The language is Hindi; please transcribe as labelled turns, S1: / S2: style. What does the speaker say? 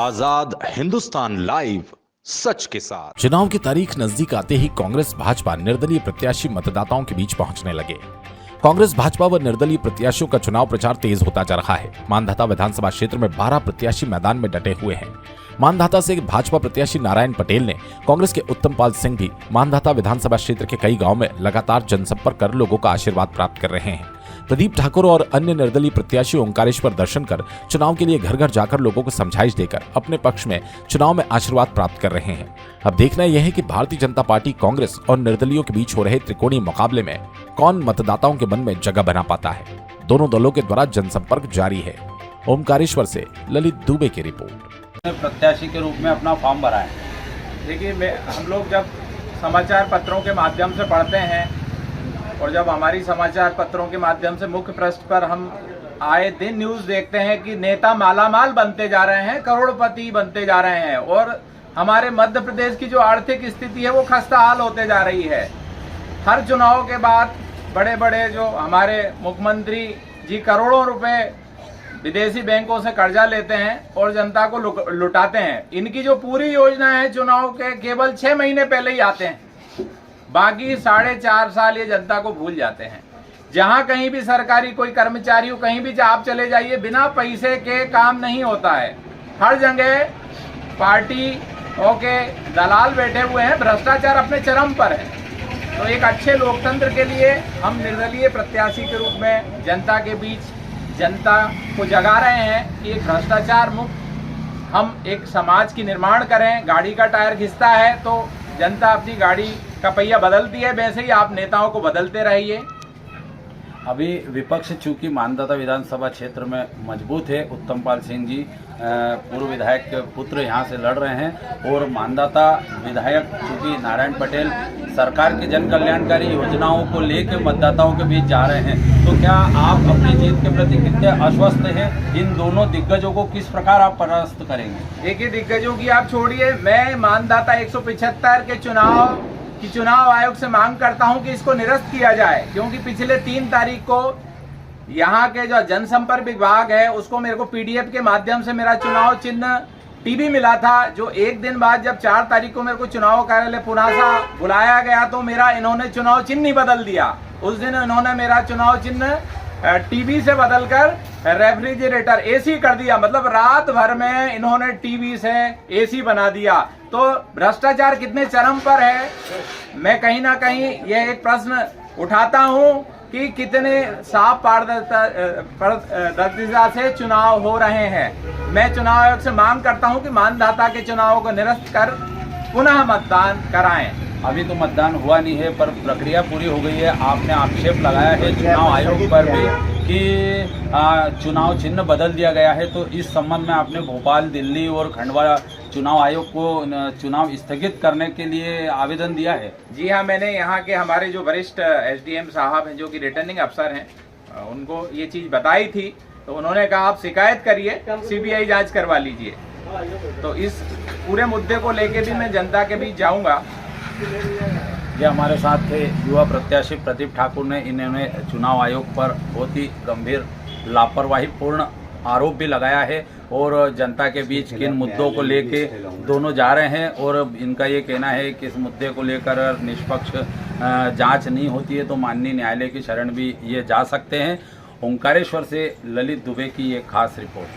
S1: आजाद हिंदुस्तान लाइव, सच के साथ।
S2: चुनाव की तारीख नजदीक आते ही कांग्रेस भाजपा निर्दलीय प्रत्याशी मतदाताओं के बीच पहुंचने लगे। कांग्रेस भाजपा व निर्दलीय प्रत्याशियों का चुनाव प्रचार तेज होता जा रहा है। मानधाता विधानसभा क्षेत्र में 12 प्रत्याशी मैदान में डटे हुए हैं। मानधाता से भाजपा प्रत्याशी नारायण पटेल ने कांग्रेस के उत्तम पाल सिंह भी मानधाता विधानसभा क्षेत्र के कई गांव में लगातार जनसंपर्क कर लोगों का आशीर्वाद प्राप्त कर रहे हैं। प्रदीप ठाकुर और अन्य निर्दलीय प्रत्याशी ओंकारेश्वर दर्शन कर चुनाव के लिए घर घर जाकर लोगों को समझाइश देकर अपने पक्ष में चुनाव में आशीर्वाद प्राप्त कर रहे हैं। अब देखना यह है कि भारतीय जनता पार्टी, कांग्रेस और निर्दलियों के बीच हो रहे त्रिकोणीय मुकाबले में कौन मतदाताओं के मन में जगह बना पाता है। दोनों दलों के द्वारा जनसंपर्क जारी है। ओंकारेश्वर से ललित दुबे की रिपोर्ट।
S3: प्रत्याशी के रूप में अपना फॉर्म भरा है।
S4: देखिए, हम लोग जब समाचार पत्रों के माध्यम से पढ़ते हैं और जब हमारी समाचार पत्रों के माध्यम से मुख्य पृष्ठ पर हम आए दिन न्यूज़ देखते हैं कि नेता मालामाल बनते जा रहे हैं, करोड़पति बनते जा रहे हैं और हमारे मध्य प्रदेश की जो आर्थिक स्थिति है वो खस्ताहाल होते जा रही है। हर चुनाव के बाद बड़े बड़े जो हमारे मुख्यमंत्री जी करोड़ों रुपए विदेशी बैंकों से कर्जा लेते हैं और जनता को लुटाते हैं। इनकी जो पूरी योजना है चुनाव के केवल 6 महीने पहले ही आते हैं, बाकी 4.5 साल ये जनता को भूल जाते हैं। जहां कहीं भी सरकारी कोई कर्मचारी हो, कहीं भी आप चले जाइए, बिना पैसे के काम नहीं होता है। हर जगह पार्टी के दलाल बैठे हुए हैं, भ्रष्टाचार अपने चरम पर है। तो एक अच्छे लोकतंत्र के लिए हम निर्दलीय प्रत्याशी के रूप में जनता के बीच जनता को जगा रहे हैं कि एक भ्रष्टाचार मुक्त हम एक समाज की निर्माण करें। गाड़ी का टायर घिसता है तो जनता अपनी गाड़ी का पहिया बदलती है, वैसे ही आप नेताओं को बदलते रहिए।
S3: अभी विपक्ष चूंकि मानधाता विधानसभा क्षेत्र में मजबूत है, उत्तम पाल सिंह जी पूर्व विधायक के पुत्र यहाँ से लड़ रहे हैं और मानधाता विधायक चूंकि नारायण पटेल सरकार की जन कल्याणकारी योजनाओं को लेकर मतदाताओं के बीच जा रहे हैं, तो क्या आप अपनी जीत के प्रति कितने आश्वस्त हैं? इन दोनों दिग्गजों को किस प्रकार आप परास्त करेंगे?
S4: देखिए, दिग्गजों की आप छोड़िए, मैं मानधाता 175 के चुनाव आयोग से मांग करता हूं कि इसको निरस्त किया जाए, क्योंकि पिछले 3 तारीख को यहाँ के जो जनसंपर्क विभाग है उसको मेरे को पीडीएफ के माध्यम से मेरा चुनाव चिन्ह टीवी मिला था, जो एक दिन बाद जब 4 तारीख को मेरे को चुनाव कार्यालय पुनासा बुलाया गया तो मेरा इन्होंने चुनाव चिन्ह ही बदल दिया। उस दिन इन्होंने मेरा चुनाव चिन्ह टीवी से बदलकर रेफ्रिजरेटर एसी कर दिया। मतलब रात भर में इन्होंने टीवी से एसी बना दिया। तो भ्रष्टाचार कितने चरम पर है। मैं कहीं ना कहीं यह एक प्रश्न उठाता हूं कि कितने साफ पारदर्शिता से चुनाव हो रहे हैं। मैं चुनाव आयोग से मांग करता हूं कि मानधाता के चुनावों को निरस्त कर पुनः मतदान कराएं।
S3: अभी तो मतदान हुआ नहीं है पर प्रक्रिया पूरी हो गई है। आपने आक्षेप लगाया है चुनाव आयोग पर भी कि चुनाव चिन्ह बदल दिया गया है, तो इस संबंध में आपने भोपाल, दिल्ली और खंडवा चुनाव आयोग को चुनाव स्थगित करने के लिए आवेदन दिया है?
S4: जी हाँ, मैंने यहाँ के हमारे जो वरिष्ठ एसडीएम साहब हैं, जो कि रिटर्निंग अफसर हैं, उनको ये चीज़ बताई थी। तो उन्होंने कहा आप शिकायत करिए, सीबीआई जांच करवा लीजिए। तो इस पूरे मुद्दे को लेके भी मैं जनता के बीच जाऊँगा।
S3: ये हमारे साथ थे युवा प्रत्याशी प्रदीप ठाकुर ने इन्होंने चुनाव आयोग पर बहुत ही गंभीर लापरवाहीपूर्ण आरोप भी लगाया है और जनता के बीच किन मुद्दों को लेके दोनों जा रहे हैं और इनका ये कहना है कि इस मुद्दे को लेकर निष्पक्ष जांच नहीं होती है तो माननीय न्यायालय की शरण भी ये जा सकते हैं। ओंकारेश्वर से ललित दुबे की ये खास रिपोर्ट।